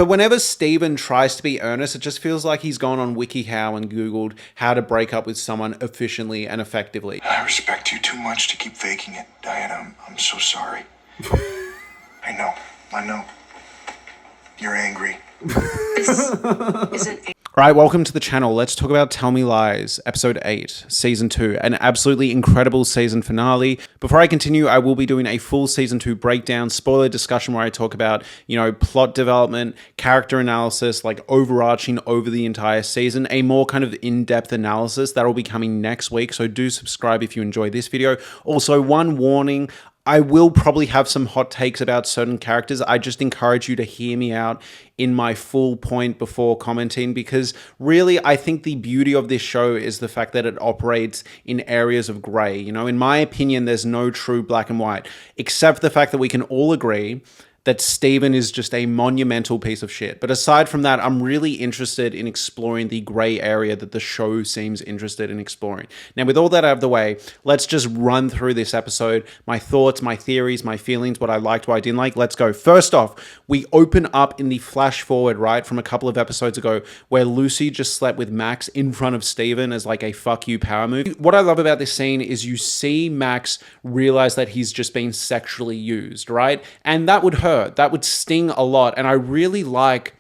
But whenever Steven tries to be earnest, it just feels like he's gone on WikiHow and Googled how to break up with someone efficiently and effectively. I respect you too much to keep faking it, Diana. I'm so sorry. I know. You're angry. This isn't Alright, welcome to the channel. Let's talk about Tell Me Lies, episode 8, season 2, an absolutely incredible season finale. Before I continue, I will be doing a full season 2 breakdown, spoiler discussion where I talk about, plot development, character analysis, like overarching over the entire season, a more kind of in-depth analysis that will be coming next week. So do subscribe if you enjoy this video. Also, one warning, I will probably have some hot takes about certain characters. I just encourage you to hear me out in my full point before commenting, because really I think the beauty of this show is the fact that it operates in areas of gray. In my opinion, there's no true black and white, except the fact that we can all agree that Steven is just a monumental piece of shit. But aside from that, I'm really interested in exploring the gray area that the show seems interested in exploring. Now, with all that out of the way, let's just run through this episode. My thoughts, my theories, my feelings, what I liked, what I didn't like. Let's go. First off, we open up in the flash forward, right, from a couple of episodes ago, where Lucy just slept with Max in front of Steven as like a fuck you power move. What I love about this scene is you see Max realize that he's just been sexually used, right? And that would hurt. That would sting a lot. And I really like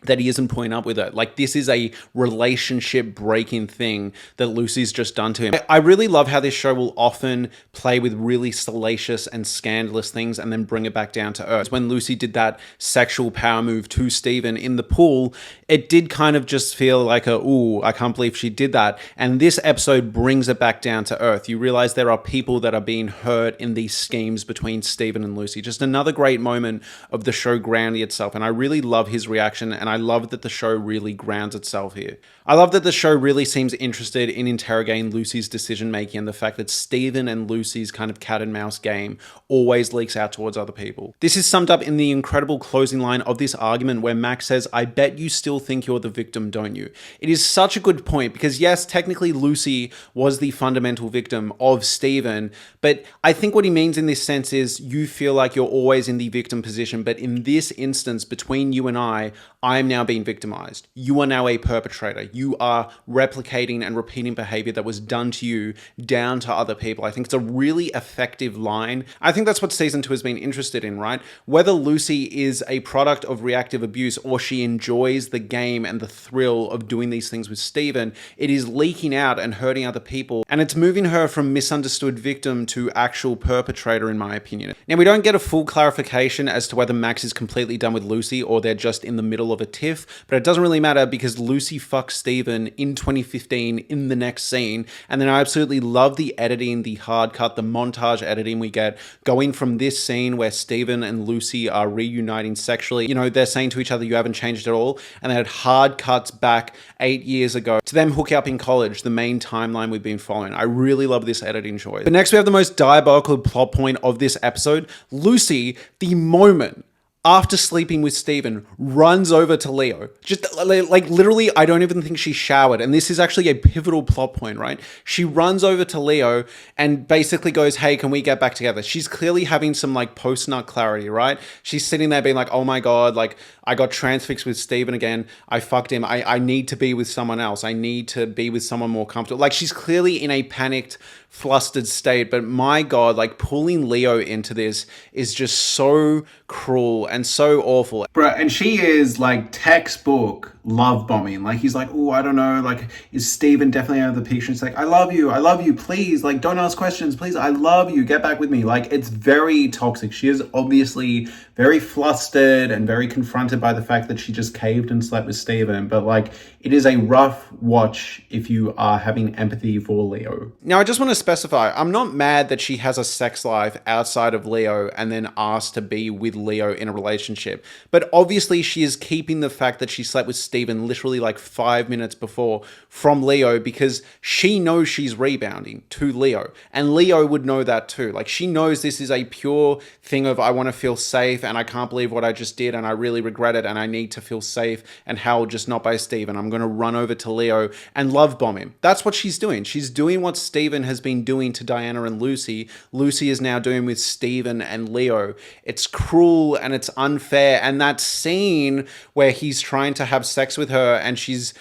that he isn't putting up with it. Like, this is a relationship breaking thing that Lucy's just done to him. I really love how this show will often play with really salacious and scandalous things and then bring it back down to earth. When Lucy did that sexual power move to Steven in the pool, it did kind of just feel like ooh, I can't believe she did that. And this episode brings it back down to earth. You realize there are people that are being hurt in these schemes between Steven and Lucy. Just another great moment of the show grounding itself. And I really love his reaction, and I love that the show really grounds itself here. I love that the show really seems interested in interrogating Lucy's decision making and the fact that Steven and Lucy's kind of cat and mouse game always leaks out towards other people. This is summed up in the incredible closing line of this argument where Max says, "I bet you still think you're the victim, don't you?" It is such a good point because yes, technically Lucy was the fundamental victim of Steven, but I think what he means in this sense is you feel like you're always in the victim position, but in this instance between you and I am now being victimized. You are now a perpetrator. You are replicating and repeating behavior that was done to you down to other people. I think it's a really effective line. I think that's what season 2 has been interested in, right? Whether Lucy is a product of reactive abuse or she enjoys the game and the thrill of doing these things with Steven, it is leaking out and hurting other people. And it's moving her from misunderstood victim to actual perpetrator, in my opinion. Now, we don't get a full clarification as to whether Max is completely done with Lucy or they're just in the middle of a tiff, but it doesn't really matter because Lucy fucks Steven in 2015 in the next scene. And then I absolutely love the editing, the hard cut, the montage editing we get going from this scene where Steven and Lucy are reuniting sexually. They're saying to each other, "You haven't changed at all." And then it hard cuts back 8 years ago to them hook up in college, the main timeline we've been following. I really love this editing choice. But next we have the most diabolical plot point of this episode. Lucy, the moment after sleeping with Steven, runs over to Leo. Just like literally, I don't even think she showered. And this is actually a pivotal plot point, right? She runs over to Leo and basically goes, "Hey, can we get back together?" She's clearly having some like post-nut clarity, right? She's sitting there being like, "Oh my God, like I got transfixed with Steven again. I fucked him. I need to be with someone else. I need to be with someone more comfortable." Like she's clearly in a panicked, flustered state, but my God, like pulling Leo into this is just so cruel and so awful. Bruh, and she is like textbook love bombing. Like he's like, "Oh, I don't know, like is Steven definitely out of the picture?" It's like, I love you, please, like don't ask questions, please, I love you, get back with me." Like it's very toxic. She is obviously very flustered and very confronted by the fact that she just caved and slept with Steven, but like it is a rough watch if you are having empathy for Leo. Now, I just want to specify, I'm not mad that she has a sex life outside of Leo and then asked to be with Leo in a relationship, but obviously she is keeping the fact that she slept with Steven Steven literally like 5 minutes before from Leo, because she knows she's rebounding to Leo, and Leo would know that too. Like, she knows this is a pure thing of, I want to feel safe and I can't believe what I just did and I really regret it and I need to feel safe and held, just not by Steven. I'm going to run over to Leo and love bomb him. That's what she's doing. She's doing what Steven has been doing to Diana and Lucy. Lucy is now doing with Steven and Leo. It's cruel and it's unfair. And that scene where he's trying to have sex with her and she's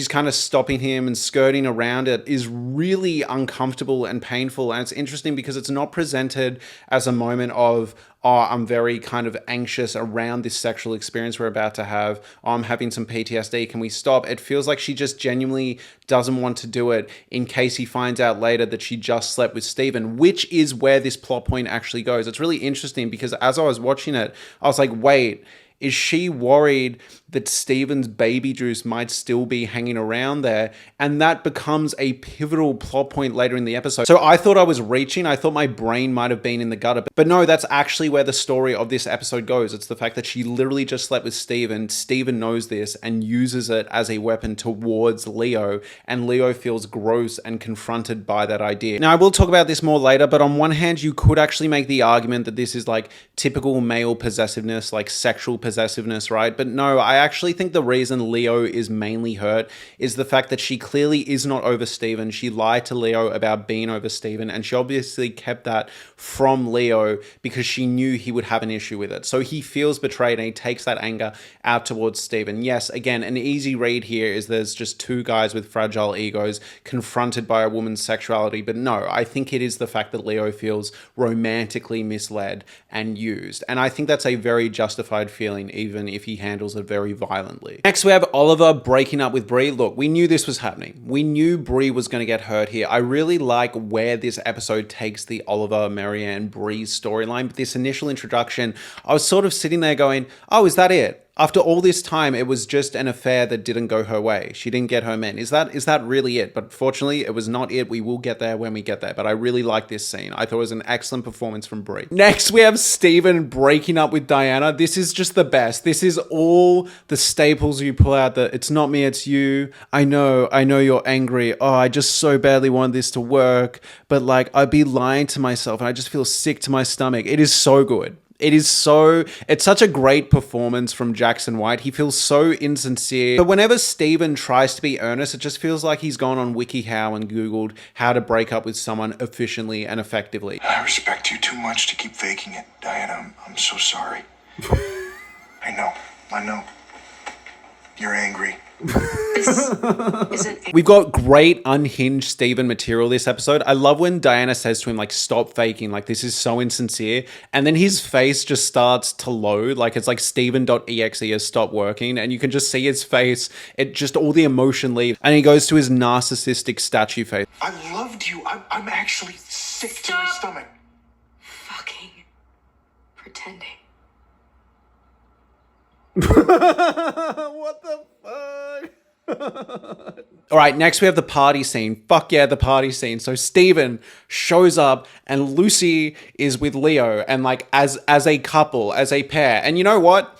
kind of stopping him and skirting around it is really uncomfortable and painful. And it's interesting because it's not presented as a moment of, oh, I'm very kind of anxious around this sexual experience we're about to have. Oh, I'm having some PTSD. Can we stop? It feels like she just genuinely doesn't want to do it in case he finds out later that she just slept with Steven, which is where this plot point actually goes. It's really interesting because as I was watching it, I was like, wait, is she worried that Steven's baby juice might still be hanging around there? And that becomes a pivotal plot point later in the episode. So I thought I was reaching. I thought my brain might have been in the gutter. But no, that's actually where the story of this episode goes. It's the fact that she literally just slept with Steven. Steven knows this and uses it as a weapon towards Leo. And Leo feels gross and confronted by that idea. Now, I will talk about this more later, but on one hand, you could actually make the argument that this is like typical male possessiveness, like sexual possessiveness, right? But no, I actually think the reason Leo is mainly hurt is the fact that she clearly is not over Steven. She lied to Leo about being over Steven, and she obviously kept that from Leo because she knew he would have an issue with it. So he feels betrayed and he takes that anger out towards Steven. Yes, again, an easy read here is there's just two guys with fragile egos confronted by a woman's sexuality. But no, I think it is the fact that Leo feels romantically misled and used. And I think that's a very justified feeling, even if he handles it very violently. Next, we have Oliver breaking up with Brie. Look, we knew this was happening. We knew Brie was going to get hurt here. I really like where this episode takes the Oliver, Marianne, Brie storyline. But this initial introduction, I was sort of sitting there going, oh, is that it? After all this time, it was just an affair that didn't go her way. She didn't get her men. Is that really it? But fortunately, it was not it. We will get there when we get there. But I really like this scene. I thought it was an excellent performance from Brie. Next, we have Steven breaking up with Diana. This is just the best. This is all the staples you pull out. The it's not me, it's you. I know you're angry. Oh, I just so badly want this to work. But like, I'd be lying to myself and I just feel sick to my stomach. It is so good. It's such a great performance from Jackson White. He feels so insincere. But whenever Steven tries to be earnest, it just feels like he's gone on WikiHow and Googled how to break up with someone efficiently and effectively. I respect you too much to keep faking it, Diana. I'm so sorry. I know. You're angry. This isn't. We've got great unhinged Steven material this episode. I love when Diana says to him, like, stop faking, like, this is so insincere. And then his face just starts to load. Like, it's like Steven.exe has stopped working. And you can just see his face. It just, all the emotion leaves. And he goes to his narcissistic statue face. I loved you. I'm actually sick to my stomach. Fucking pretending. What the fuck? All right, next we have the party scene. Fuck yeah, the party scene. So Steven shows up and Lucy is with Leo and like as a couple, as a pair. And you know what?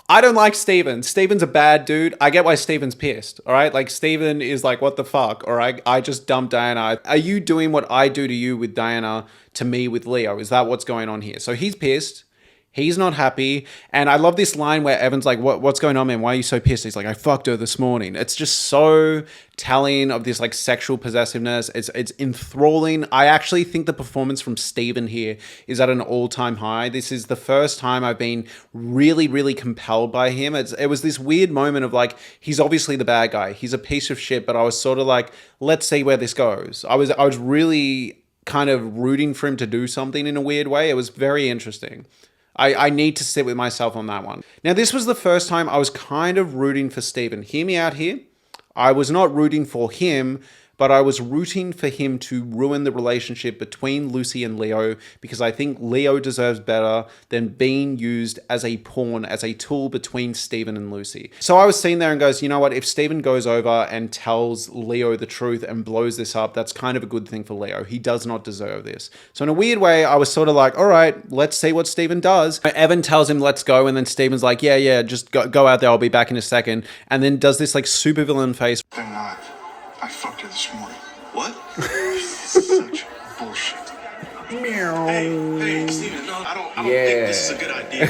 I don't like Steven. Steven's a bad dude. I get why Steven's pissed, all right? Like, Steven is like, what the fuck, all right? I just dumped Diana. Are you doing what I do to you with Diana to me with Leo? Is that what's going on here? So he's pissed. He's not happy. And I love this line where Evan's like, what's going on, man? Why are you so pissed? He's like, I fucked her this morning. It's just so telling of this like sexual possessiveness. It's enthralling. I actually think the performance from Steven here is at an all-time high. This is the first time I've been really, really compelled by him. It was this weird moment of like, he's obviously the bad guy. He's a piece of shit, but I was sort of like, let's see where this goes. I was really kind of rooting for him to do something in a weird way. It was very interesting. I need to sit with myself on that one. Now, this was the first time I was kind of rooting for Steven. Hear me out here. I was not rooting for him, but I was rooting for him to ruin the relationship between Lucy and Leo because I think Leo deserves better than being used as a pawn, as a tool between Steven and Lucy. So I was sitting there and goes, you know what, if Steven goes over and tells Leo the truth and blows this up, that's kind of a good thing for Leo. He does not deserve this. So in a weird way, I was sort of like, all right, let's see what Steven does. Evan tells him, let's go. And then Steven's like, yeah, just go out there. I'll be back in a second. And then does this like supervillain face. They're not. I fucked her this morning. What? Such bullshit. Hey, Steven, no, I don't think this is a good idea.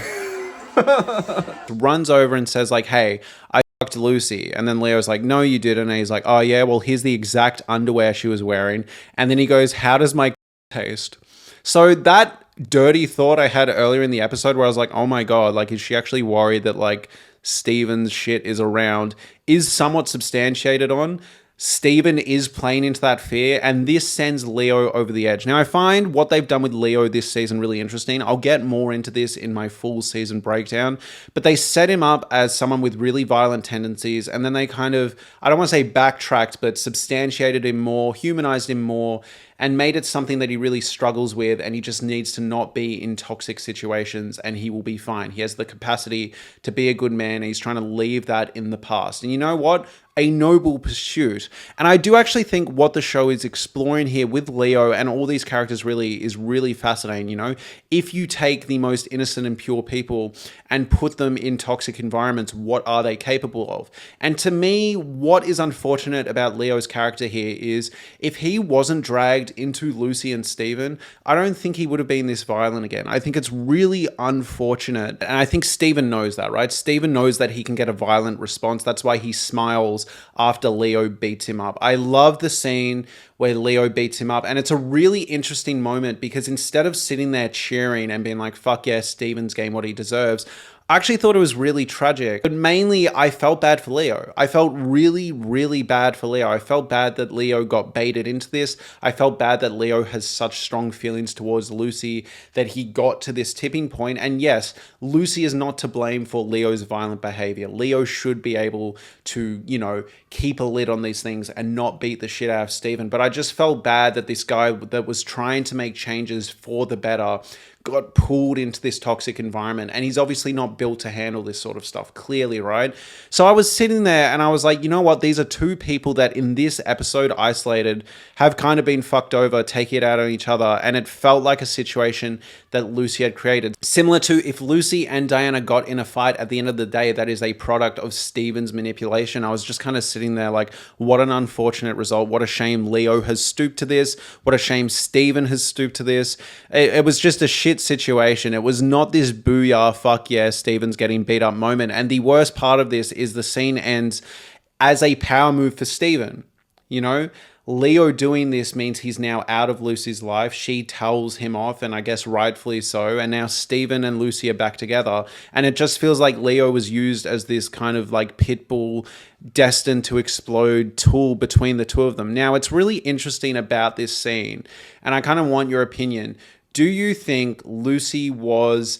Runs over and says like, hey, I fucked Lucy. And then Leo's like, no, you didn't. And he's like, oh yeah, well, here's the exact underwear she was wearing. And then he goes, how does my taste? So that dirty thought I had earlier in the episode where I was like, oh my God, like, is she actually worried that like Steven's shit is around, is somewhat substantiated on. Steven is playing into that fear, and this sends Leo over the edge. Now, I find what they've done with Leo this season really interesting. I'll get more into this in my full season breakdown, but they set him up as someone with really violent tendencies, and then they kind of, I don't want to say backtracked, but substantiated him more, humanized him more, and made it something that he really struggles with, and he just needs to not be in toxic situations, and he will be fine. He has the capacity to be a good man, and he's trying to leave that in the past. And you know what? A noble pursuit. And I do actually think what the show is exploring here with Leo and all these characters really is really fascinating. You know, if you take the most innocent and pure people and put them in toxic environments, what are they capable of? And to me, what is unfortunate about Leo's character here is if he wasn't dragged into Lucy and Steven, I don't think he would have been this violent again. I think it's really unfortunate. And I think Steven knows that, right? Steven knows that he can get a violent response. That's why he smiles after Leo beats him up. I love the scene where Leo beats him up, and it's a really interesting moment because instead of sitting there cheering and being like, fuck yeah, Steven's game what he deserves, I actually thought it was really tragic, but mainly I felt bad for Leo. I felt really, really bad for Leo. I felt bad that Leo got baited into this. I felt bad that Leo has such strong feelings towards Lucy that he got to this tipping point. And yes, Lucy is not to blame for Leo's violent behavior. Leo should be able to, you know, keep a lid on these things and not beat the shit out of Steven. But I just felt bad that this guy that was trying to make changes for the better got pulled into this toxic environment, and he's obviously not built to handle this sort of stuff, clearly, right? So I was sitting there and I was like, you know what, these are two people that in this episode isolated have kind of been fucked over, taking it out on each other, and it felt like a situation that Lucy had created. Similar to if Lucy and Diana got in a fight at the end of the day, that is a product of Steven's manipulation. I was just kind of sitting there like, what an unfortunate result. What a shame Leo has stooped to this. What a shame Steven has stooped to this. It was just a shit situation. It was not this booyah, fuck yeah, Steven's getting beat up moment. And the worst part of this is the scene ends as a power move for Steven. You know, Leo doing this means he's now out of Lucy's life. She tells him off, and I guess rightfully so. And now Steven and Lucy are back together. And it just feels like Leo was used as this kind of like pit bull, destined to explode tool between the two of them. Now, it's really interesting about this scene, and I kind of want your opinion. Do you think Lucy was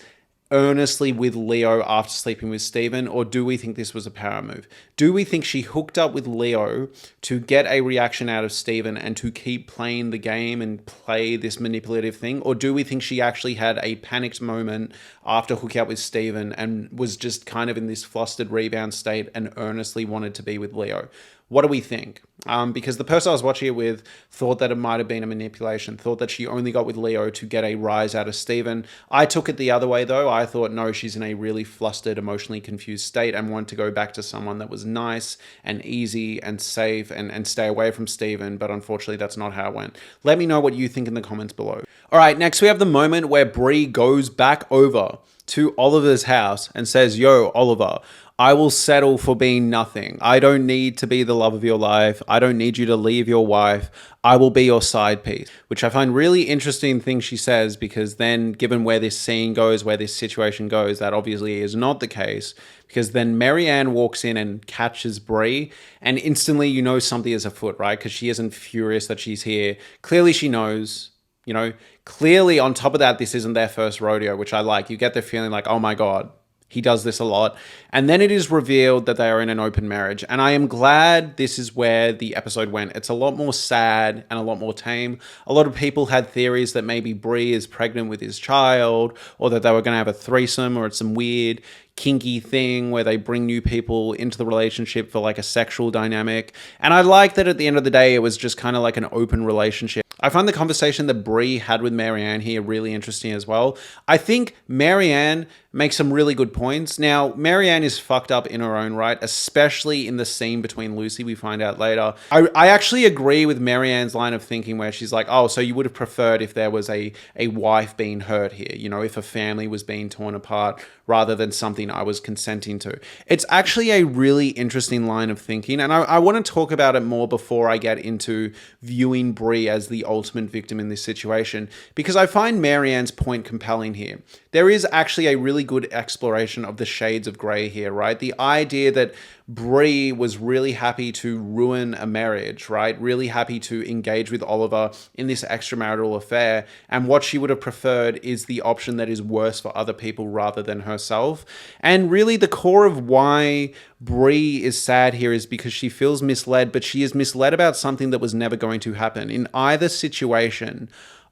earnestly with Leo after sleeping with Steven, or do we think this was a power move? Do we think she hooked up with Leo to get a reaction out of Steven and to keep playing the game and play this manipulative thing? Or do we think she actually had a panicked moment after hooking up with Steven and was just kind of in this flustered rebound state and earnestly wanted to be with Leo? What do we think? Because the person I was watching it with thought that it might have been a manipulation, thought that she only got with Leo to get a rise out of Steven. I took it the other way though. I thought, no, she's in a really flustered, emotionally confused state and wanted to go back to someone that was nice and easy and safe and stay away from Steven. But unfortunately, that's not how it went. Let me know what you think in the comments below. All right, next we have the moment where Brie goes back over to Oliver's house and says, yo, Oliver, I will settle for being nothing. I don't need to be the love of your life. I don't need you to leave your wife. I will be your side piece, which I find really interesting thing she says, because then given where this scene goes, where this situation goes, that obviously is not the case, because then Marianne walks in and catches Brie and instantly you know something is afoot, right? Because she isn't furious that she's here. Clearly she knows. You know, clearly on top of that, this isn't their first rodeo, which I like. You get the feeling like, oh my God, He does this a lot. And then it is revealed that they are in an open marriage. And I am glad this is where the episode went. It's a lot more sad and a lot more tame. A lot of people had theories that maybe Brie is pregnant with his child, or that they were going to have a threesome, or it's some weird kinky thing where they bring new people into the relationship for like a sexual dynamic. And I like that at the end of the day, it was just kind of like an open relationship. I find the conversation that Brie had with Marianne here really interesting as well. I think Marianne makes some really good points. Now, Marianne is fucked up in her own right, especially in the scene between Lucy, we find out later. I actually agree with Marianne's line of thinking where she's like, oh, so you would have preferred if there was a wife being hurt here, you know, if a family was being torn apart rather than something I was consenting to. It's actually a really interesting line of thinking, and I want to talk about it more before I get into viewing Brie as the ultimate victim in this situation, because I find Marianne's point compelling here. There is actually a really good exploration of the shades of grey here, right? The idea that Brie was really happy to ruin a marriage, right? Really happy to engage with Oliver in this extramarital affair. And what she would have preferred is the option that is worse for other people rather than herself. And really the core of why Brie is sad here is because she feels misled, but she is misled about something that was never going to happen. In either situation,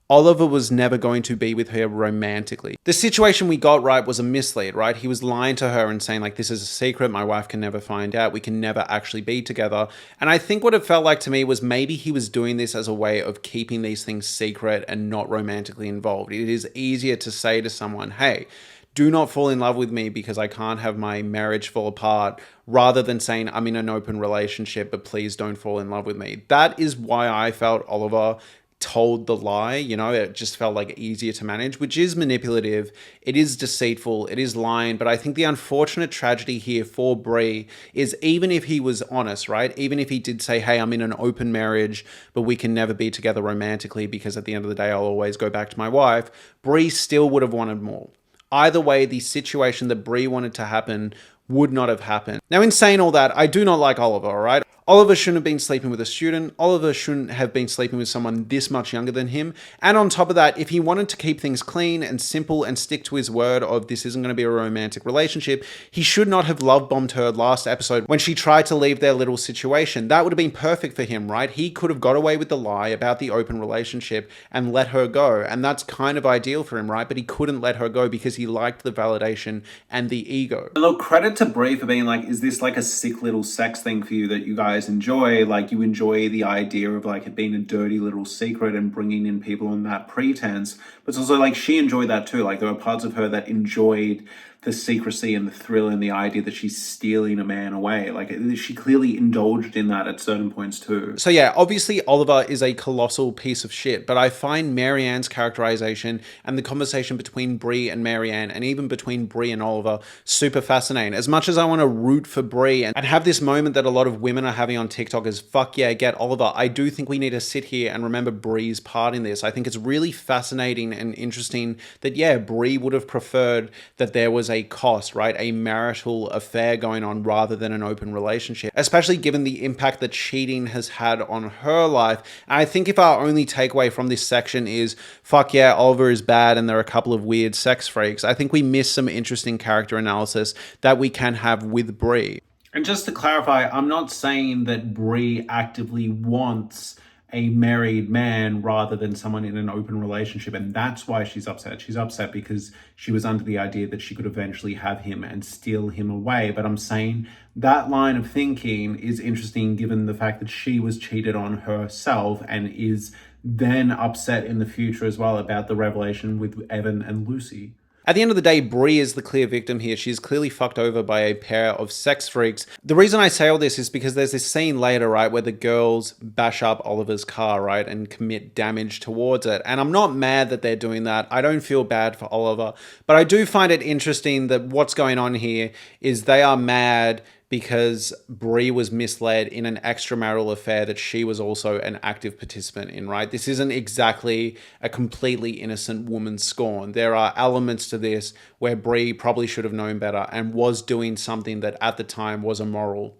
Oliver was never going to be with her romantically. The situation we got right was a mislead, right? He was lying to her and saying like, this is a secret, my wife can never find out, we can never actually be together. And I think what it felt like to me was maybe he was doing this as a way of keeping these things secret and not romantically involved. It is easier to say to someone, hey, do not fall in love with me because I can't have my marriage fall apart, rather than saying I'm in an open relationship, but please don't fall in love with me. That is why I felt Oliver told the lie. You know, it just felt like easier to manage, which is manipulative, it is deceitful, it is lying. But I think the unfortunate tragedy here for Brie is, even if he was honest, right, even if he did say, hey, I'm in an open marriage, but we can never be together romantically because at the end of the day I'll always go back to my wife, Brie still would have wanted more. Either way, the situation that Brie wanted to happen would not have happened. Now, in saying all that, I do not like Oliver, all right? Oliver shouldn't have been sleeping with a student. Oliver shouldn't have been sleeping with someone this much younger than him. And on top of that, if he wanted to keep things clean and simple and stick to his word of this isn't going to be a romantic relationship, he should not have love bombed her last episode when she tried to leave their little situation. That would have been perfect for him, right? He could have got away with the lie about the open relationship and let her go. And that's kind of ideal for him, right? But he couldn't let her go because he liked the validation and the ego. Look, credit to Brie for being like, is this like a sick little sex thing for you that you guys enjoy? Like, you enjoy the idea of like it being a dirty little secret and bringing in people on that pretense, but it's also like she enjoyed that too. Like, there were parts of her that enjoyed the secrecy and the thrill and the idea that she's stealing a man away. Like, she clearly indulged in that at certain points too. So yeah, obviously Oliver is a colossal piece of shit, but I find Marianne's characterization and the conversation between Brie and Marianne, and even between Brie and Oliver, super fascinating. As much as I want to root for Brie and have this moment that a lot of women are having on TikTok is, fuck yeah, get Oliver, I do think we need to sit here and remember Brie's part in this. I think it's really fascinating and interesting that, yeah, Brie would have preferred that there was a cost, right? A marital affair going on rather than an open relationship, especially given the impact that cheating has had on her life. And I think if our only takeaway from this section is, fuck yeah, Oliver is bad and there are a couple of weird sex freaks, I think we miss some interesting character analysis that we can have with Brie. And just to clarify, I'm not saying that Brie actively wants a married man rather than someone in an open relationship, and that's why she's upset. She's upset because she was under the idea that she could eventually have him and steal him away. But I'm saying that line of thinking is interesting given the fact that she was cheated on herself and is then upset in the future as well about the revelation with Evan and Lucy. At the end of the day, Brie is the clear victim here. She's clearly fucked over by a pair of sex freaks. The reason I say all this is because there's this scene later, right, where the girls bash up Oliver's car, right, and commit damage towards it. And I'm not mad that they're doing that. I don't feel bad for Oliver. But I do find it interesting that what's going on here is they are mad because Brie was misled in an extramarital affair that she was also an active participant in, right? This isn't exactly a completely innocent woman scorn. There are elements to this where Brie probably should have known better and was doing something that at the time was immoral.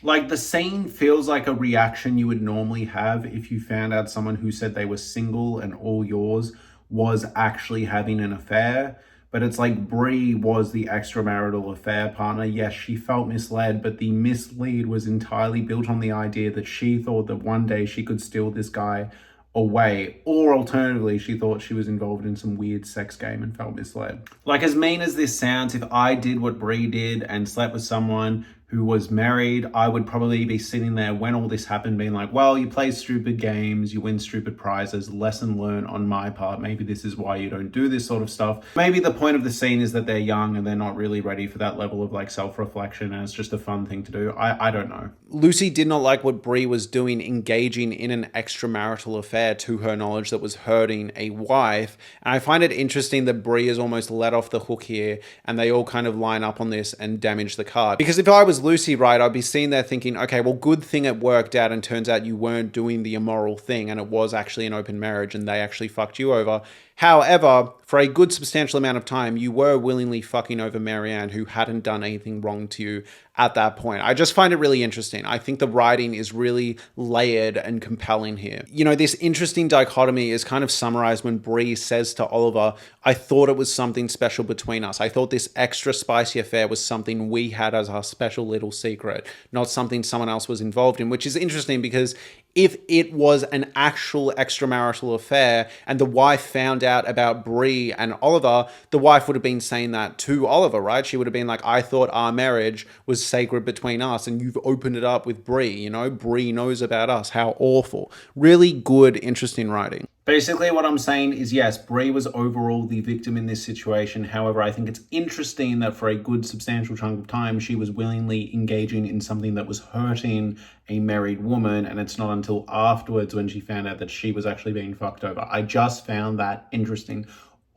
Like, the scene feels like a reaction you would normally have if you found out someone who said they were single and all yours was actually having an affair. But it's like Brie was the extramarital affair partner. Yes, she felt misled, but the mislead was entirely built on the idea that she thought that one day she could steal this guy away, or alternatively she thought she was involved in some weird sex game and felt misled. Like, as mean as this sounds, if I did what Brie did and slept with someone who was married, I would probably be sitting there when all this happened being like, well, you play stupid games, you win stupid prizes, lesson learned on my part, maybe this is why you don't do this sort of stuff. Maybe the point of the scene is that they're young and they're not really ready for that level of like self-reflection and it's just a fun thing to do. I don't know. Lucy did not like what Brie was doing, engaging in an extramarital affair to her knowledge that was hurting a wife. And I find it interesting that Brie is almost let off the hook here and they all kind of line up on this and damage the card. Because if I was Lucy, right, I'd be sitting there thinking, okay, well, good thing it worked out and turns out you weren't doing the immoral thing and it was actually an open marriage and they actually fucked you over. However, for a good substantial amount of time, you were willingly fucking over Marianne, who hadn't done anything wrong to you at that point. I just find it really interesting. I think the writing is really layered and compelling here. You know, this interesting dichotomy is kind of summarized when Brie says to Oliver, I thought it was something special between us. I thought this extra spicy affair was something we had as our special little secret, not something someone else was involved in, which is interesting because if it was an actual extramarital affair and the wife found out about Brie and Oliver, the wife would have been saying that to Oliver, right? She would have been like, I thought our marriage was sacred between us and you've opened it up with Brie, you know? Brie knows about us. How awful. Really good, interesting writing. Basically, what I'm saying is, yes, Brie was overall the victim in this situation. However, I think it's interesting that for a good substantial chunk of time, she was willingly engaging in something that was hurting a married woman. And it's not until afterwards when she found out that she was actually being fucked over. I just found that interesting.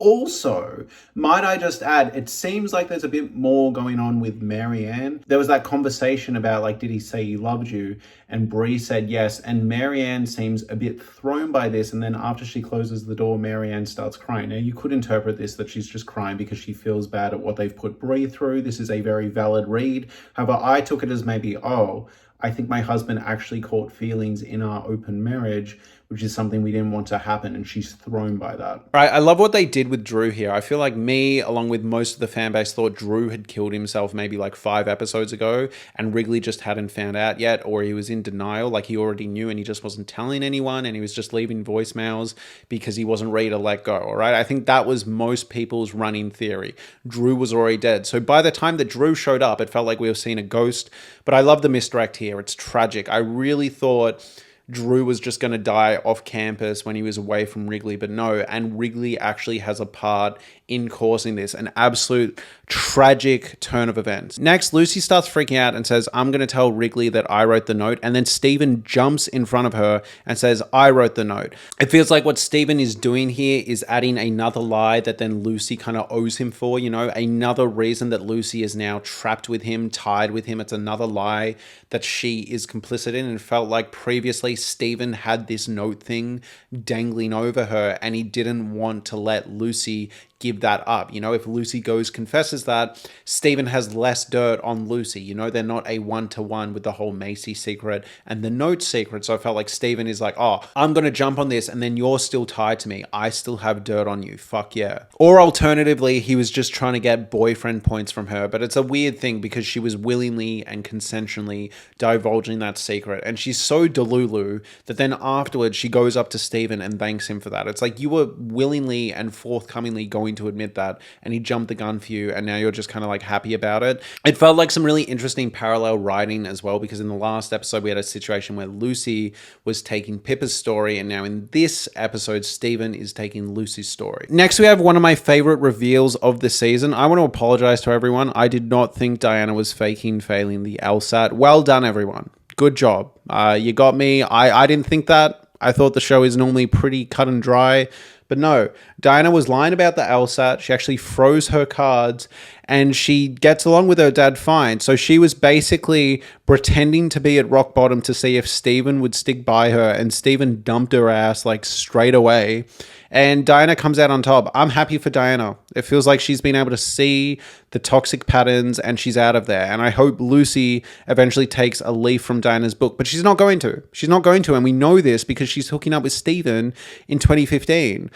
Also, might I just add, it seems like there's a bit more going on with Marianne. There was that conversation about, like, did he say he loved you? And Brie said yes. And Marianne seems a bit thrown by this. And then after she closes the door, Marianne starts crying. Now, you could interpret this that she's just crying because she feels bad at what they've put Brie through. This is a very valid read. However, I took it as maybe, I think my husband actually caught feelings in our open marriage, which is something we didn't want to happen, and she's thrown by that. Right, I love what they did with Drew here. I feel like me, along with most of the fan base, thought Drew had killed himself maybe like 5 episodes ago, and Wrigley just hadn't found out yet, or he was in denial, like he already knew and he just wasn't telling anyone, and he was just leaving voicemails because he wasn't ready to let go, all right? I think that was most people's running theory. Drew was already dead. So by the time that Drew showed up, it felt like we were seeing a ghost, but I love the misdirect here. It's tragic. I really thought Drew was just going to die off campus when he was away from Wrigley, but no, and Wrigley actually has a part in causing this, an absolute tragic turn of events. Next, Lucy starts freaking out and says, I'm going to tell Wrigley that I wrote the note, and then Steven jumps in front of her and says, I wrote the note. It feels like what Steven is doing here is adding another lie that then Lucy kind of owes him for, you know, another reason that Lucy is now trapped with him, tied with him. It's another lie that she is complicit in, and felt like previously Steven had this note thing dangling over her and he didn't want to let Lucy give that up. You know, if Lucy goes confesses that, Steven has less dirt on Lucy. You know, they're not a one-to-one with the whole Macy secret and the note secret. So I felt like Steven is like, oh, I'm going to jump on this and then you're still tied to me. I still have dirt on you. Fuck yeah. Or alternatively, he was just trying to get boyfriend points from her. But it's a weird thing because she was willingly and consensually divulging that secret. And she's so delulu that then afterwards she goes up to Steven and thanks him for that. It's like you were willingly and forthcomingly going to admit that and he jumped the gun for you and now you're just kind of like happy about it. It felt like some really interesting parallel writing as well, because in the last episode we had a situation where Lucy was taking Pippa's story and now in this episode Steven is taking Lucy's story. Next we have one of my favorite reveals of the season. I want to apologize to everyone. I did not think Diana was failing the LSAT. Well done everyone. Good job. You got me. I didn't think that. I thought the show is normally pretty cut and dry. But no, Diana was lying about the LSAT. She actually froze her cards and she gets along with her dad fine. So she was basically pretending to be at rock bottom to see if Steven would stick by her, and Steven dumped her ass like straight away. And Diana comes out on top. I'm happy for Diana. It feels like she's been able to see the toxic patterns and she's out of there. And I hope Lucy eventually takes a leaf from Diana's book, but she's not going to. She's not going to. And we know this because she's hooking up with Steven in 2015.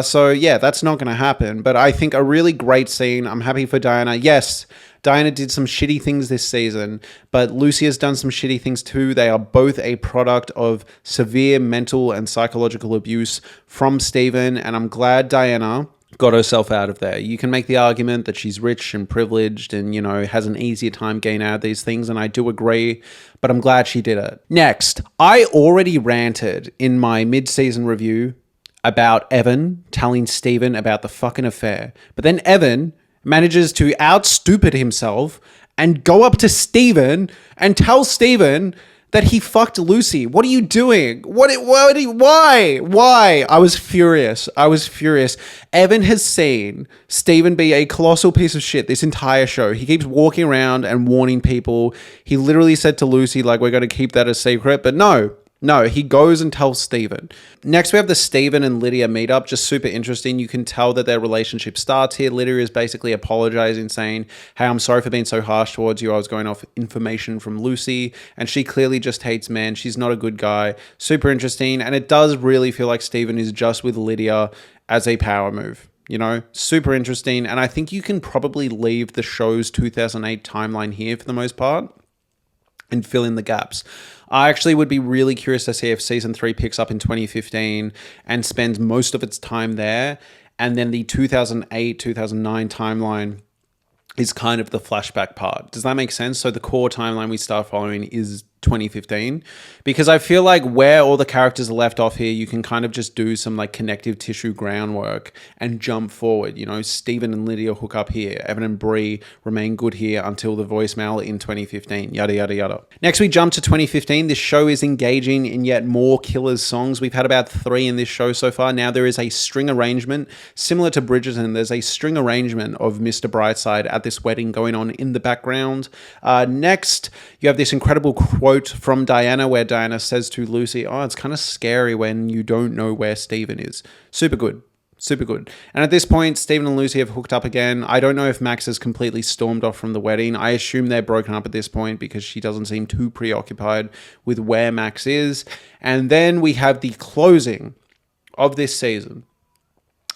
So yeah, that's not going to happen. But I think a really great scene. I'm happy for Diana. Yes, Diana did some shitty things this season, but Lucy has done some shitty things too. They are both a product of severe mental and psychological abuse from Steven, and I'm glad Diana got herself out of there. You can make the argument that she's rich and privileged and, you know, has an easier time getting out of these things, and I do agree, but I'm glad she did it. Next, I already ranted in my mid-season review about Evan telling Steven about the fucking affair, but then Evan manages to out-stupid himself and go up to Steven and tell Steven that he fucked Lucy. What are you doing? Why? I was furious. Evan has seen Steven be a colossal piece of shit this entire show. He keeps walking around and warning people. He literally said to Lucy, like, we're going to keep that a secret, but no, he goes and tells Steven. Next, we have the Steven and Lydia meetup. Just super interesting. You can tell that their relationship starts here. Lydia is basically apologizing, saying, hey, I'm sorry for being so harsh towards you. I was going off information from Lucy, and she clearly just hates men. She's not a good guy. Super interesting. And it does really feel like Steven is just with Lydia as a power move. You know, super interesting. And I think you can probably leave the show's 2008 timeline here for the most part and fill in the gaps. I actually would be really curious to see if season 3 picks up in 2015 and spends most of its time there. And then the 2008, 2009 timeline is kind of the flashback part. Does that make sense? So the core timeline we start following is 2015, because I feel like where all the characters are left off here, you can kind of just do some like connective tissue groundwork and jump forward. You know, Steven and Lydia hook up here. Evan and Brie remain good here until the voicemail in 2015, yada, yada, yada. Next, we jump to 2015. This show is engaging in yet more Killers songs. We've had about 3 in this show so far. Now there is a string arrangement similar to Bridgerton. There's a string arrangement of Mr. Brightside at this wedding going on in the background. Next, you have this incredible quote from Diana where Diana says to Lucy, oh, it's kind of scary when you don't know where Steven is. Super good. And at this point, Steven and Lucy have hooked up again. I don't know if Max has completely stormed off from the wedding. I assume they're broken up at this point because she doesn't seem too preoccupied with where Max is. And then we have the closing of this season.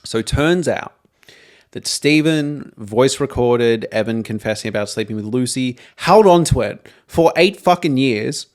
So turns out that Steven voice recorded Evan confessing about sleeping with Lucy, held on to it for 8 fucking years,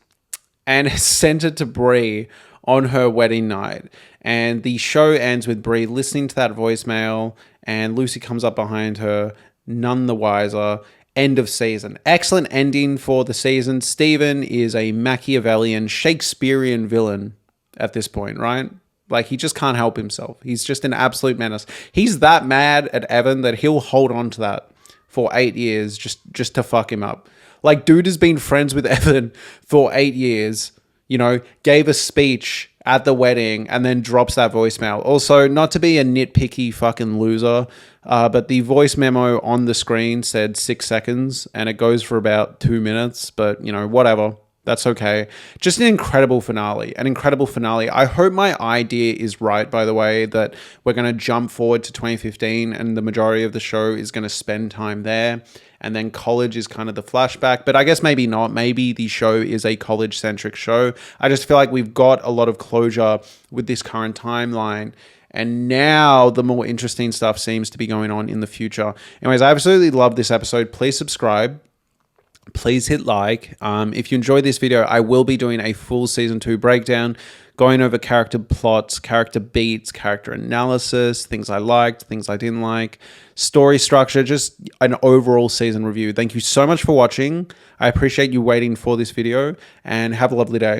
and sent it to Brie on her wedding night. And the show ends with Brie listening to that voicemail, and Lucy comes up behind her, none the wiser. End of season. Excellent ending for the season. Steven is a Machiavellian, Shakespearean villain at this point, right? Like, he just can't help himself. He's just an absolute menace. He's that mad at Evan that he'll hold on to that for 8 years just to fuck him up. Like, dude has been friends with Evan for 8 years, you know, gave a speech at the wedding and then drops that voicemail. Also, not to be a nitpicky fucking loser, but the voice memo on the screen said 6 seconds and it goes for about 2 minutes, but, you know, whatever. That's okay. Just an incredible finale. I hope my idea is right, by the way, that we're going to jump forward to 2015 and the majority of the show is going to spend time there. And then college is kind of the flashback. But I guess maybe not. Maybe the show is a college-centric show. I just feel like we've got a lot of closure with this current timeline. And now the more interesting stuff seems to be going on in the future. Anyways, I absolutely love this episode. Please subscribe. Please hit like. If you enjoyed this video, I will be doing a full season 2 breakdown, going over character plots, character beats, character analysis, things I liked, things I didn't like, story structure, just an overall season review. Thank you so much for watching. I appreciate you waiting for this video, and have a lovely day.